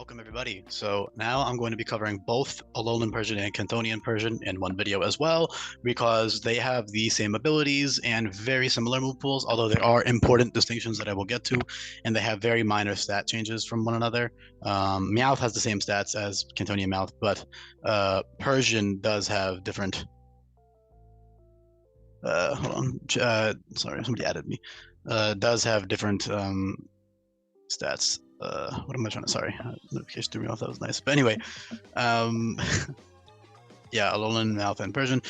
Welcome everybody. So now I'm going to be covering both Alolan Persian and Cantonian Persian in one video as well, because they have the same abilities and very similar move pools, although there are important distinctions that I will get to, and they have very minor stat changes from one another. Meowth has the same stats as Cantonian Meowth, but Persian does have different. Hold on. Sorry, somebody added me. Does have different stats. What am I trying to? Sorry, notification threw me off. That was nice. But anyway, yeah, Alolan, Meowth, and Persian.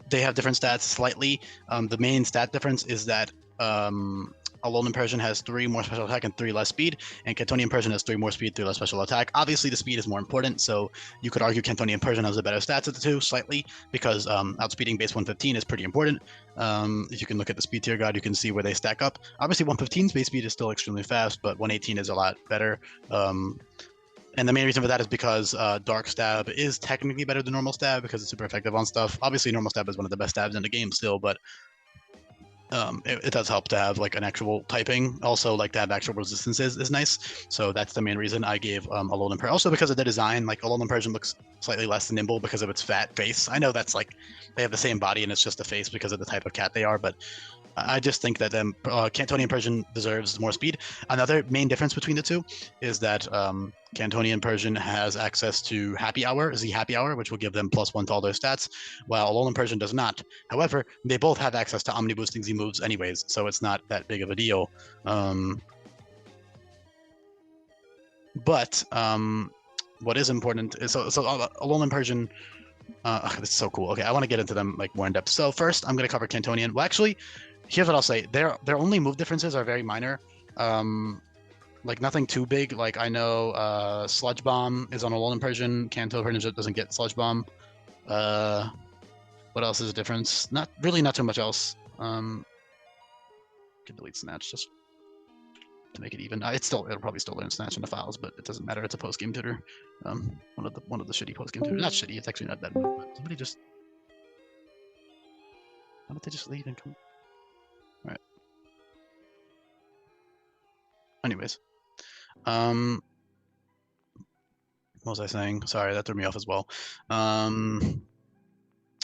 They have different stats slightly. The main stat difference is that Alolan Persian has 3 more special attack and 3 less speed, and Cantonian Persian has 3 more speed, 3 less special attack. Obviously, the speed is more important, so you could argue Cantonian Persian has the better stats of the two, slightly, because outspeeding base 115 is pretty important. If you can look at the speed tier guide, you can see where they stack up. Obviously, 115's base speed is still extremely fast, but 118 is a lot better. And the main reason for that is because Dark Stab is technically better than Normal Stab because it's super effective on stuff. Obviously, Normal Stab is one of the best stabs in the game still, but it does help to have like an actual typing. Also, like to have actual resistances is nice. So that's the main reason I gave Alolan Persian. Also because of the design, like Alolan Persian looks slightly less nimble because of its fat face. I know that's like they have the same body and it's just a face because of the type of cat they are, but I just think that Cantonian Persian deserves more speed. Another main difference between the two is that Cantonian Persian has access to Happy Hour, Z Happy Hour, which will give them +1 to all their stats, while Alolan Persian does not. However, they both have access to Omni Boosting Z moves anyways, so it's not that big of a deal. But what is important is so Alolan Persian. This is so cool. Okay, I want to get into them like more in depth. So first, I'm going to cover Cantonian. Well, actually, here's what I'll say. Their only move differences are very minor. Like nothing too big. Like I know Sludge Bomb is on Alolan Persian. Kanto Persian doesn't get Sludge Bomb. What else is a difference? Not too much else. Can delete Snatch just to make it even. It'll probably still learn Snatch in the files, but it doesn't matter. It's a post game tutor. One of the shitty post game tutors. Not shitty. It's actually not that bad. Somebody just. Why don't they just leave and come? All right. Anyways, what was I saying? Sorry, that threw me off as well.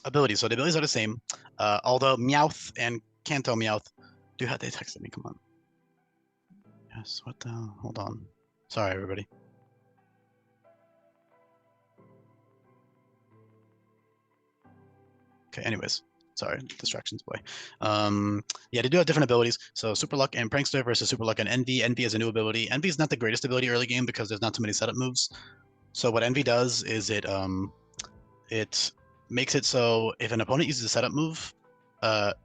Abilities. So the abilities are the same, although Meowth and Kanto Meowth do have. They texted me. Come on. Yes. What the hell? Hold on. Sorry, everybody. Okay. Anyways. Sorry, distractions, boy. Yeah, they do have different abilities. So Super Luck and Prankster versus Super Luck and Envy. Envy is a new ability. Envy is not the greatest ability early game because there's not too many setup moves. So what Envy does is it makes it so if an opponent uses a setup move,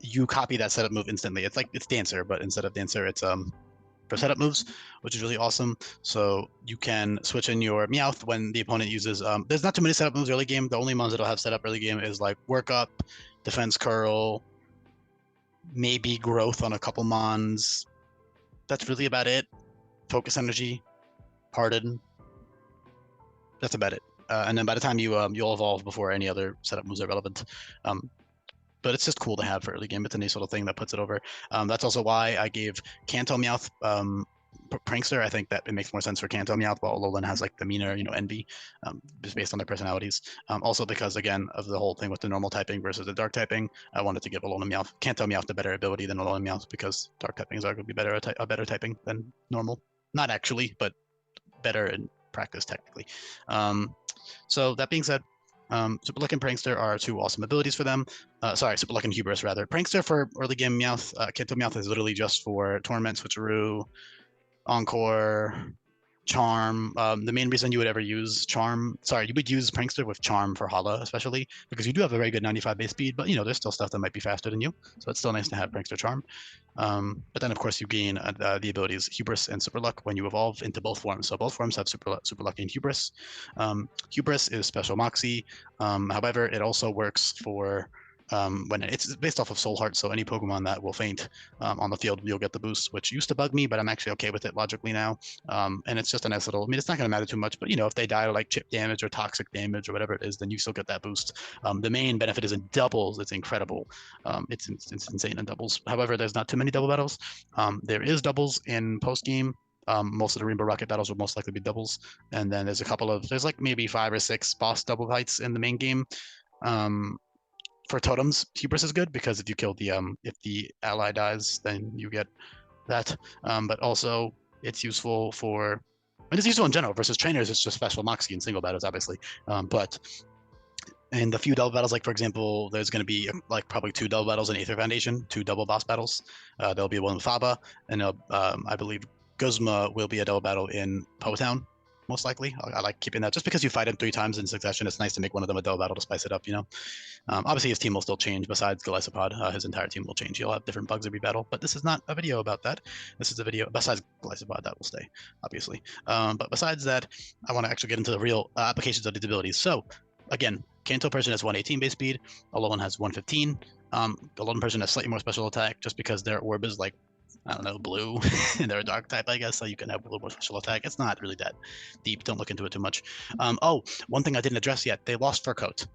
you copy that setup move instantly. It's like it's Dancer, but instead of Dancer, it's for setup moves, which is really awesome. So you can switch in your Meowth when the opponent uses. There's not too many setup moves early game. The only ones that'll have setup early game is like Work Up, Defense Curl, maybe Growth on a couple mons. That's really about it. Focus Energy, Pardon. That's about it. And then by the time you'll evolve before any other setup moves are relevant. But it's just cool to have for early game. It's a nice little thing that puts it over. That's also why I gave Kanto Meowth Prankster. I think that it makes more sense for Kanto Meowth, while Alolan has like the meaner, Envy, just based on their personalities. Also because again of the whole thing with the normal typing versus the dark typing, I wanted to give Alolan Meowth, Kanto Meowth, the better ability than Alolan Meowth because dark typing is arguably a better typing than normal. Not actually, but better in practice technically. So that being said. Super Luck and Prankster are 2 awesome abilities for them. Sorry, Super Luck and Hubris rather. Prankster for early game Meowth. Kanto Meowth is literally just for Torment, Switcheroo, Encore, Charm. The main reason you would ever use Charm, you would use Prankster with Charm for Hala, especially because you do have a very good 95 base speed, but there's still stuff that might be faster than you, so it's still nice to have Prankster Charm. But then of course you gain the abilities Hubris and Super Luck when you evolve into both forms. So both forms have Super Luck and Hubris. Hubris is special Moxie. However, it also works for when it's based off of Soul Heart, so any Pokemon that will faint on the field, you'll get the boost, which used to bug me, but I'm actually okay with it logically now. And it's just a nice little, it's not going to matter too much, but if they die to like chip damage or toxic damage or whatever it is, then you still get that boost. The main benefit is in doubles. It's incredible. It's insane in doubles. However, there's not too many double battles. There is doubles in post game. Most of the Rainbow Rocket battles will most likely be doubles, and then there's like maybe 5 or 6 boss double fights in the main game. For totems, Hubris is good because if you kill if the ally dies, then you get that. But also it's useful for, and it's useful in general versus trainers. It's just special Moxie in single battles, obviously. But in the few double battles, like for example, there's going to be like probably 2 double battles in Aether Foundation, 2 double boss battles. There'll be one with Faba, and I believe Guzma will be a double battle in Poe Town, most likely. I like keeping that just because you fight him 3 times in succession. It's nice to make one of them a double battle to spice it up, you know. Obviously, his team will still change. Besides Glycopod, his entire team will change. He'll have different bugs every battle, but this is not a video about that. This is a video besides Glycopod that will stay, obviously. But besides that, I want to actually get into the real applications of these abilities. So again, Kanto Persian has 118 base speed. Alolan has 115. Alolan Persian has slightly more special attack just because their orb is like, I don't know, blue, and they're a dark type, I guess, so you can have a little more special attack. It's not really that deep. Don't look into it too much. Oh, one thing I didn't address yet. They lost Fur Coat.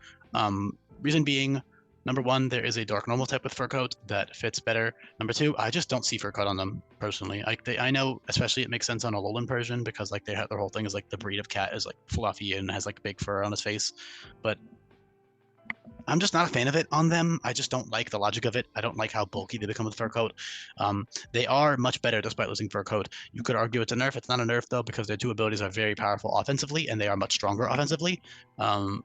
Reason being, number 1, there is a dark normal type with Fur Coat that fits better. Number 2, I just don't see Fur Coat on them personally. I know, especially it makes sense on Alolan Persian because like their whole thing is like the breed of cat is like fluffy and has like big fur on his face, but I'm just not a fan of it on them. I just don't like the logic of it. I don't like how bulky they become with Fur Coat. They are much better despite losing Fur Coat. You could argue it's a nerf. It's not a nerf though because their 2 abilities are very powerful offensively and they are much stronger offensively.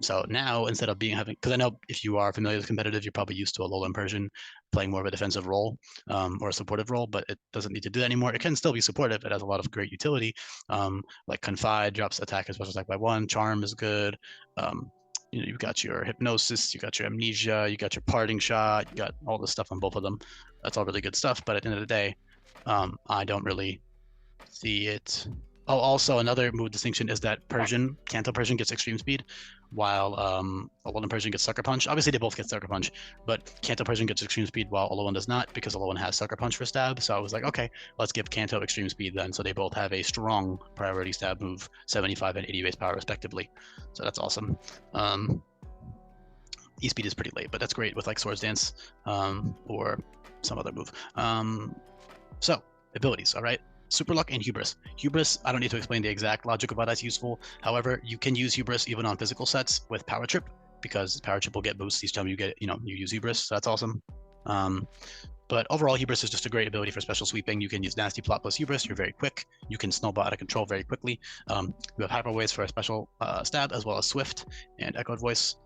So now instead of because I know if you are familiar with competitive, you're probably used to Alolan Persian playing more of a defensive role or a supportive role, but it doesn't need to do that anymore. It can still be supportive. It has a lot of great utility. Like Confide drops attack and special attack by 1. Charm is good. You know, you've got your hypnosis, you got your amnesia, you got your parting shot, you got all this stuff on both of them. That's all really good stuff. But at the end of the day, I don't really see it. Oh, also another move distinction is that Kanto Persian gets extreme speed, while Alolan Persian gets Sucker Punch. Obviously, they both get Sucker Punch, but Kanto Persian gets extreme speed while Alolan does not because Alolan has Sucker Punch for stab. So I was like, okay, let's give Kanto extreme speed then. So they both have a strong priority stab move, 75 and 80 base power respectively. So that's awesome. E-Speed is pretty late, but that's great with like Swords Dance or some other move. So abilities, all right. Super Luck and Hubris. Hubris, I don't need to explain the exact logic of why that's useful. However, you can use Hubris even on physical sets with Power Trip because Power Trip will get boosts each time you use Hubris. So that's awesome. But overall, Hubris is just a great ability for special sweeping. You can use Nasty Plot plus Hubris. You're very quick. You can snowball out of control very quickly. You have Hyper Waves for a special stab, as well as Swift and Echoed Voice.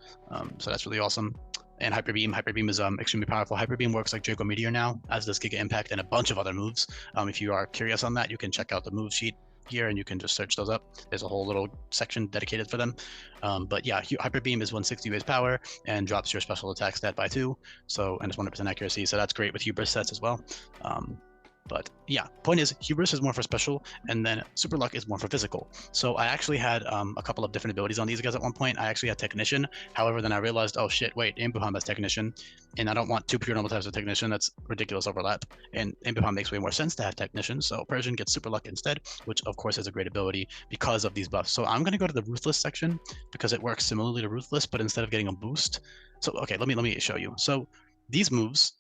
So that's really awesome. And Hyper Beam. Hyper Beam is extremely powerful. Hyper Beam works like Draco Meteor now, as does Giga Impact and a bunch of other moves. If you are curious on that, you can check out the move sheet here and you can just search those up. There's a whole little section dedicated for them. But yeah, Hyper Beam is 160 base power and drops your special attack stat by 2. So, and it's 100% accuracy. So that's great with Hubris sets as well. But yeah, point is, Hubris is more for special, and then Super Luck is more for physical. So I actually had a couple of different abilities on these guys at one point. I actually had Technician. However, then I realized, oh shit, wait, Ambuham has Technician, and I don't want 2 pure normal types of Technician. That's ridiculous overlap. And Ambuham makes way more sense to have Technician. So Persian gets Super Luck instead, which of course is a great ability because of these buffs. So I'm going to go to the Ruthless section because it works similarly to Ruthless, but instead of getting a boost. So okay, let me show you. So these moves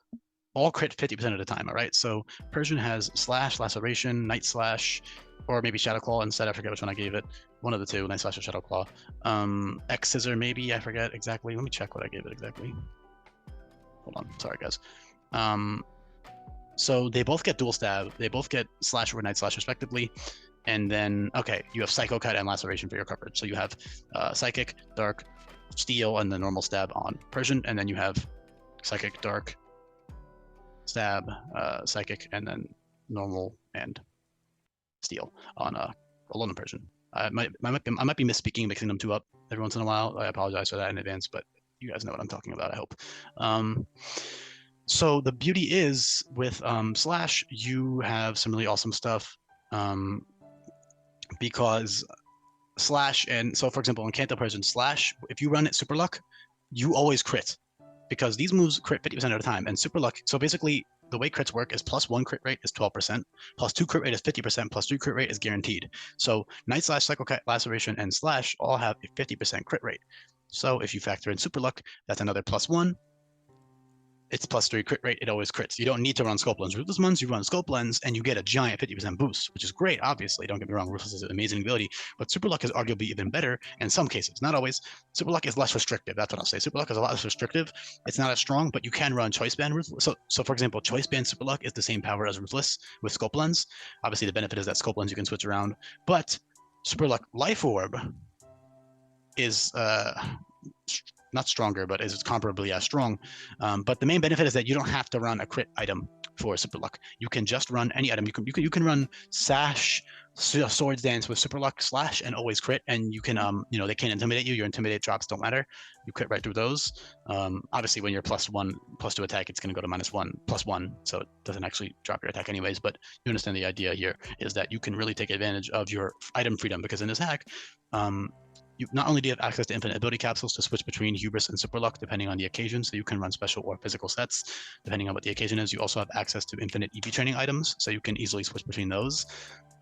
all crit 50% of the time, all right? So Persian has Slash, Laceration, Night Slash, or maybe Shadow Claw instead. I forget which one I gave it. One of the 2, Night Slash or Shadow Claw. X Scissor maybe, I forget exactly. Let me check what I gave it exactly. Hold on, sorry guys. So they both get Dual Stab. They both get Slash or Night Slash respectively. And then, okay, you have Psycho Cut and Laceration for your coverage. So you have Psychic, Dark, Steel, and the normal stab on Persian. And then you have Psychic, Dark, Stab, Psychic, and then normal and Steel on Alolan Persian. I might be misspeaking, mixing them 2 up every once in a while. I apologize for that in advance, but you guys know what I'm talking about, I hope. So the beauty is with Slash, you have some really awesome stuff because Slash, and so for example, in Kanto Persian Slash, if you run it Super Luck, you always crit. Because these moves crit 50% of the time, and Super Luck. So basically, the way crits work is +1 crit rate is 12%, +2 crit rate is 50%, +3 crit rate is guaranteed. So Night Slash, Psycho Cut, Laceration, and Slash all have a 50% crit rate. So if you factor in Super Luck, that's another +1. It's +3 crit rate. It always crits. You don't need to run Scope Lens. Ruthless ones, you run Scope Lens and you get a giant 50% boost, which is great, obviously. Don't get me wrong. Ruthless is an amazing ability, but Super Luck is arguably even better in some cases. Not always. Super Luck is less restrictive. That's what I'll say. Super Luck is a lot less restrictive. It's not as strong, but you can run Choice Band Ruthless. So for example, Choice Band Super Luck is the same power as Ruthless with Scope Lens. Obviously, the benefit is that Scope Lens you can switch around, but Super Luck Life Orb is not stronger, but is comparably as strong. But the main benefit is that you don't have to run a crit item for Super Luck. You can just run any item. You can run Sash, Swords Dance with Super Luck, Slash, and always crit. And you can they can't intimidate you. Your intimidate drops don't matter. You crit right through those. Obviously, when you're +1/+2 attack, it's going to go to -1/+1, so it doesn't actually drop your attack anyways. But you understand the idea here is that you can really take advantage of your item freedom, because in this hack, you not only do you have access to infinite ability capsules to switch between Hubris and Super Luck depending on the occasion, so you can run special or physical sets depending on what the occasion is. You also have access to infinite EV training items, so you can easily switch between those.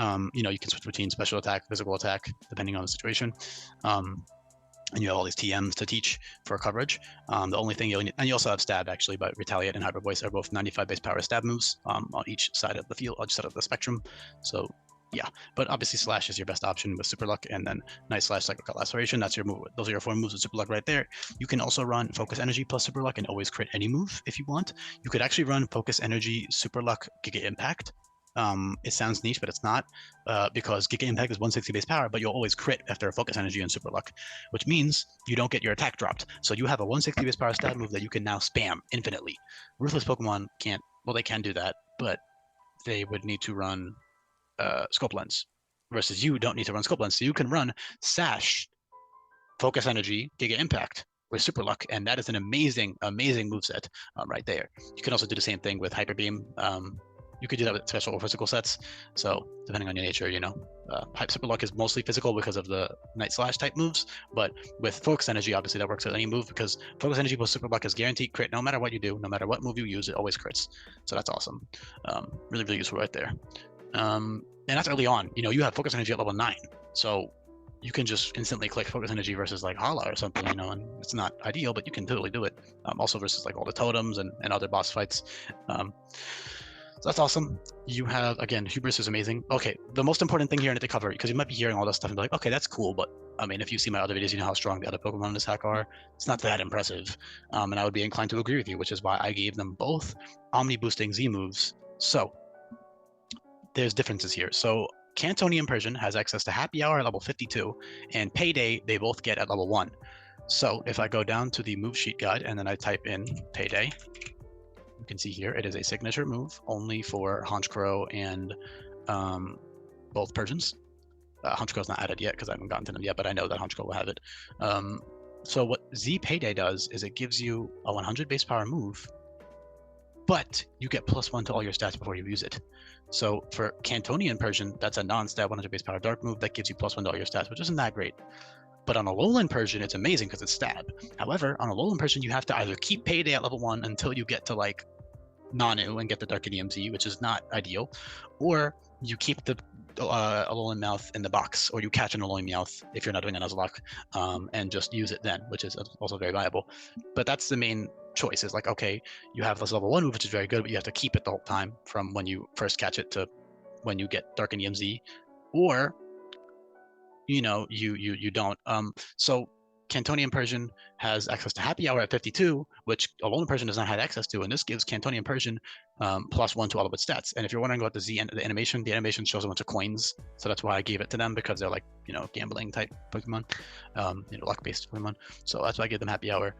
You can switch between special attack, physical attack, depending on the situation. And you have all these TMs to teach for coverage. The only thing you'll need, and you also have Stab actually, but Retaliate and Hyper Voice are both 95 base power stab moves on each side of the field, on each side of the spectrum. So yeah, but obviously Slash is your best option with Super Luck, and then Night Slash, Psycho Cut, Laceration. That's your move. Those are your 4 moves with Super Luck right there. You can also run Focus Energy plus Super Luck and always crit any move if you want. You could actually run Focus Energy, Super Luck, Giga Impact. It sounds niche, but it's not, because Giga Impact is 160 base power, but you'll always crit after Focus Energy and Super Luck, which means you don't get your attack dropped. So you have a 160 base power stab move that you can now spam infinitely. Ruthless Pokemon can't. Well, they can do that, but they would need to run Scope Lens, versus you don't need to run Scope Lens. So you can run Sash, Focus Energy, Giga Impact with Super Luck, and that is an amazing moveset right there. You can also do the same thing with Hyper Beam. You could do that with special or physical sets. So depending on your nature, Super Luck is mostly physical because of the Night Slash type moves, but with Focus Energy, obviously that works with any move, because Focus Energy plus Super Luck is guaranteed crit no matter what you do, no matter what move you use, it always crits. So that's awesome. Really, really useful right there. And that's early on. You have Focus Energy at level 9, so you can just instantly click Focus Energy versus like Hala or something, and it's not ideal, but you can totally do it. Also versus like all the totems and other boss fights. So that's awesome. You have, again, Hubris is amazing. Okay, the most important thing here I need to cover, because you might be hearing all this stuff and be like, okay, that's cool, but I mean, if you see my other videos, you know how strong the other Pokemon in this hack are. It's not that impressive. And I would be inclined to agree with you, which is why I gave them both Omni boosting Z moves. So there's differences here. So Cantonian Persian has access to Happy Hour at level 52, and Payday they both get at level 1. So if I go down to the move sheet guide and then I type in Payday, you can see here it is a signature move only for Honchkrow and both Persians. Honchkrow's not added yet because I haven't gotten to them yet, but I know that Honchkrow will have it. So what Z Payday does is it gives you a 100 base power move, but you get +1 to all your stats before you use it. So for Cantonian Persian, that's a non-stat 100 base power dark move that gives you +1 to all your stats, which isn't that great. But on Alolan Persian, it's amazing because it's stab. However, on Alolan Persian, you have to either keep Payday at level 1 until you get to like Nanu and get the Darkinium Z, which is not ideal, or you keep the Alolan Mouth in the box, or you catch an Alolan Mouth if you're not doing a Nuzlocke, and just use it then, which is also very viable. But that's the main choice, is like, okay, you have this level 1 move, which is very good, but you have to keep it the whole time from when you first catch it to when you get Darkinium Z, or you don't. So Cantonian Persian has access to Happy Hour at 52, which Alolan Persian does not have access to, and this gives Cantonian Persian +1 to all of its stats. And if you're wondering about the animation shows a bunch of coins, so that's why I gave it to them, because they're like gambling type Pokemon, luck-based Pokemon. So that's why I gave them Happy Hour.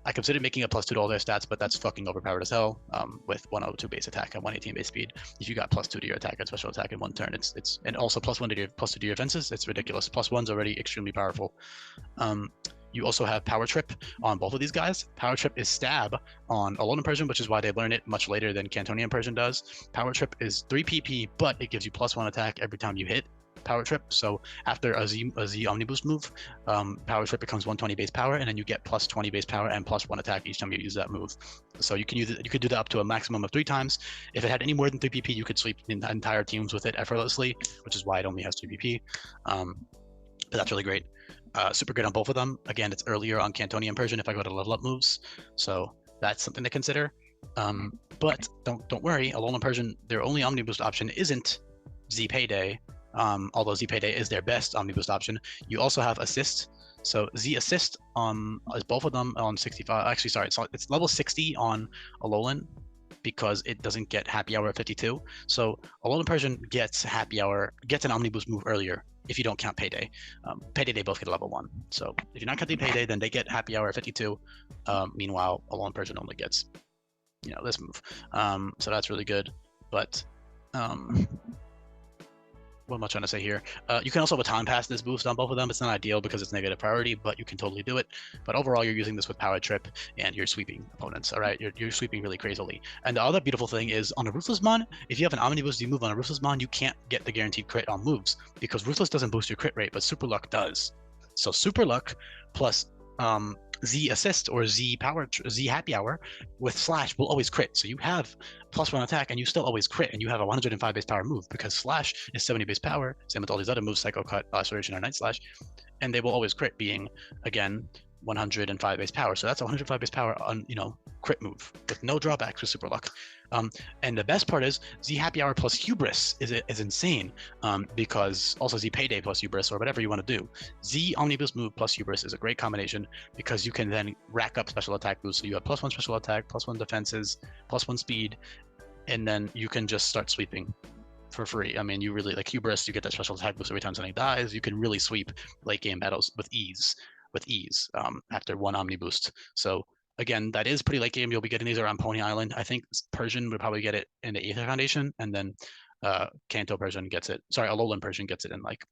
I considered making a +2 to all their stats, but that's fucking overpowered as hell. With 102 base attack and 118 base speed, if you got +2 to your attack and special attack in one turn, it's and also +1 to your +2 to your defenses, it's ridiculous. +1's already extremely powerful. You also have Power Trip on both of these guys. Power Trip is stab on Alolan Persian, which is why they learn it much later than Cantonian Persian does. Power Trip is 3 PP, but it gives you +1 attack every time you hit Power Trip. So after a Z Omni Boost move, Power Trip becomes 120 base power, and then you get +20 base power and +1 attack each time you use that move. So you can use it. You could do that up to a maximum of 3 times. If it had any more than 3 PP, you could sweep the entire teams with it effortlessly, which is why it only has 3 PP. But that's really great. Super good on both of them. Again, it's earlier on Cantonian Persian if I go to level up moves. So that's something to consider. But don't worry, Alolan Persian, their only Omni Boost option isn't Z Payday, although Z Payday is their best Omni Boost option. You also have Assist. So Z Assist is both of them on 65. Actually, sorry, it's level 60 on Alolan because it doesn't get Happy Hour at 52. So Alolan Persian gets Happy Hour, gets an Omni Boost move earlier if you don't count Payday. Payday, they both get a level 1. So if you're not counting Payday, then they get Happy Hour at 52. Meanwhile, Alolan Persian only gets, this move. So that's really good. But what am I trying to say here? You can also baton pass this boost on both of them. It's not ideal because it's negative priority, but you can totally do it. But overall, you're using this with Power Trip, and you're sweeping opponents, all right? You're sweeping really crazily. And the other beautiful thing is, on a Ruthless Mon, if you have an Omni Boost, you move on a Ruthless Mon, you can't get the guaranteed crit on moves, because Ruthless doesn't boost your crit rate, but Super Luck does. So Super Luck plus Z Assist or Z Happy Hour with Slash will always crit. So you have +1 attack and you still always crit, and you have a 105 base power move because Slash is 70 base power. Same with all these other moves, Psycho Cut, Laceration, or Night Slash, and they will always crit, being again 105 base power. So that's a 105 base power on crit move with no drawbacks with Super Luck. And the best part is Z Happy Hour plus Hubris is insane, because also Z Payday plus Hubris, or whatever you want to do. Z Omnibus move plus Hubris is a great combination because you can then rack up special attack boosts. So you have +1 special attack, +1 defenses, +1 speed, and then you can just start sweeping for free. I mean, you really, like Hubris, you get that special attack boost every time something dies. You can really sweep late game battles with ease after one Omni boost. So again, that is pretty late game. You'll be getting these around Pony Island. I think Persian would probably get it in the Aether Foundation, and then Kanto Persian gets it. Sorry, Alolan Persian gets it in like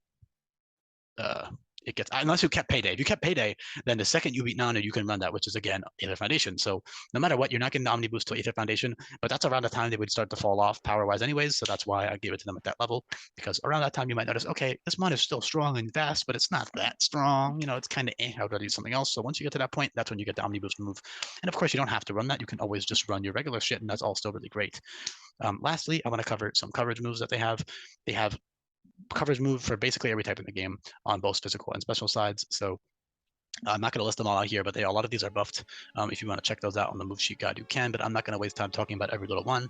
it gets, unless you kept Payday. If you kept Payday, then the second you beat Nanu, you can run that, which is again Aether Foundation. So no matter what, you're not getting the Omni boost to Aether Foundation, but that's around the time they would start to fall off power-wise anyways. So that's why I gave it to them at that level, because around that time you might notice, okay, this mon is still strong and fast, but it's not that strong. It's kind of I would rather do something else. So once you get to that point, that's when you get the Omni boost move. And of course, you don't have to run that. You can always just run your regular shit, and that's all still really great. Lastly, I want to cover some coverage moves that they have. They have coverage move for basically every type in the game on both physical and special sides. So I'm not going to list them all out here, but a lot of these are buffed. If you want to check those out on the move sheet guide, you can, but I'm not going to waste time talking about every little one.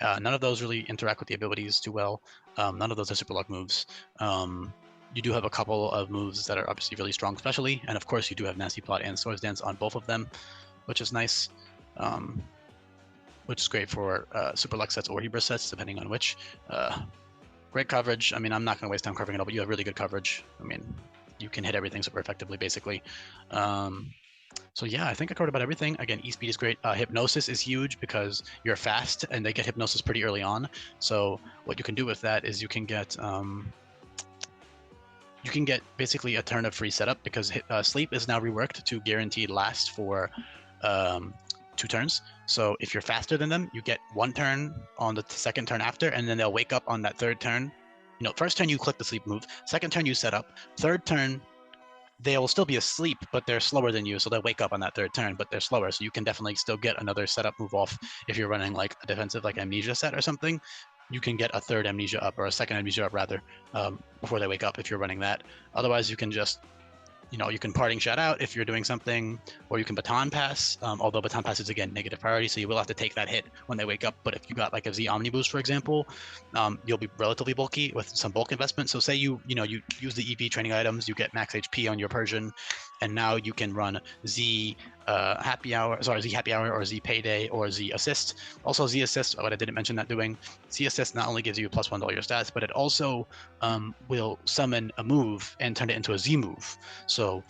None of those really interact with the abilities too well. None of those are super luck moves. You do have a couple of moves that are obviously really strong specially, and of course you do have Nasty Plot and Swords Dance on both of them, which is nice. Which is great for super luck sets or Hubris sets, depending on which. Great coverage. I mean, I'm not going to waste time covering it all, but you have really good coverage. I mean, you can hit everything super effectively, basically. So yeah, I think I covered about everything. Again, E-Speed is great. Hypnosis is huge because you're fast, and they get Hypnosis pretty early on. So what you can do with that is you can get basically a turn of free setup, because Sleep is now reworked to guaranteed last for 2 turns. So if you're faster than them, you get 1 turn on the second turn after, and then they'll wake up on that 3rd turn. First turn you click the sleep move, 2nd turn you set up, 3rd turn they will still be asleep, but they're slower than you, so they'll wake up on that 3rd turn, but they're slower, so you can definitely still get another setup move off. If you're running like a defensive like Amnesia set or something, you can get a 3rd Amnesia up, or a 2nd Amnesia up rather, before they wake up if you're running that. Otherwise you can just you can parting shot out if you're doing something, or you can baton pass, although baton pass is again negative priority, so you will have to take that hit when they wake up. But if you got like a Z Omni boost, for example, you'll be relatively bulky with some bulk investment. So say you use the EV training items, you get max HP on your Persian, and now you can run Z Happy Hour or Z Payday or Z Assist. Also Z Assist, what I didn't mention that doing, Z Assist not only gives you +1 to all your stats, but it also will summon a move and turn it into a Z move. So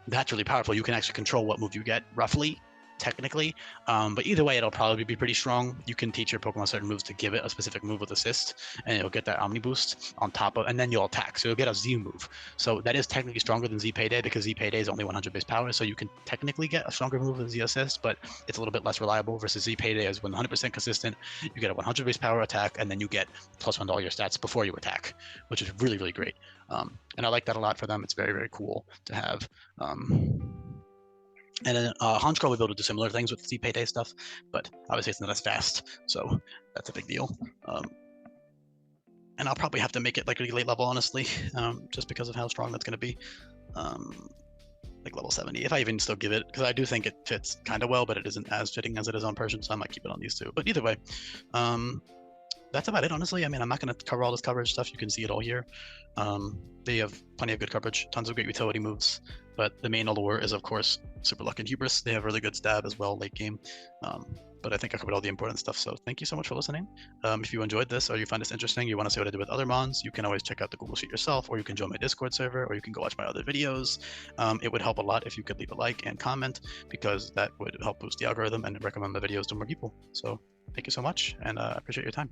that's really powerful. You can actually control what move you get, roughly, technically, but either way it'll probably be pretty strong. You can teach your Pokemon certain moves to give it a specific move with assist, and it'll get that Omni boost on top of, and then you'll attack, so you'll get a Z move. So that is technically stronger than Z Payday, because Z Payday is only 100 base power, so you can technically get a stronger move than Z Assist, but it's a little bit less reliable, versus Z Payday is 100% consistent. You get a 100 base power attack, and then you get +1 to all your stats before you attack, which is really, really great. And I like that a lot for them. It's very, very cool to have. And then Honchkrow will be able to do similar things with Z Payday stuff, but obviously it's not as fast, so that's a big deal. And I'll probably have to make it like really late level, honestly, just because of how strong that's going to be. like level 70, if I even still give it, because I do think it fits kind of well, but it isn't as fitting as it is on Persian, so I might keep it on these two. But either way, that's about it, honestly. I mean, I'm not going to cover all this coverage stuff. You can see it all here. They have plenty of good coverage, tons of great utility moves, but the main allure is, of course, Super Luck and Hubris. They have really good stab as well late game. But I think I covered all the important stuff, so thank you so much for listening. If you enjoyed this or you find this interesting, you want to see what I do with other mons, you can always check out the Google Sheet yourself, or you can join my Discord server, or you can go watch my other videos. It would help a lot if you could leave a like and comment, because that would help boost the algorithm and recommend the videos to more people. So thank you so much, and I appreciate your time.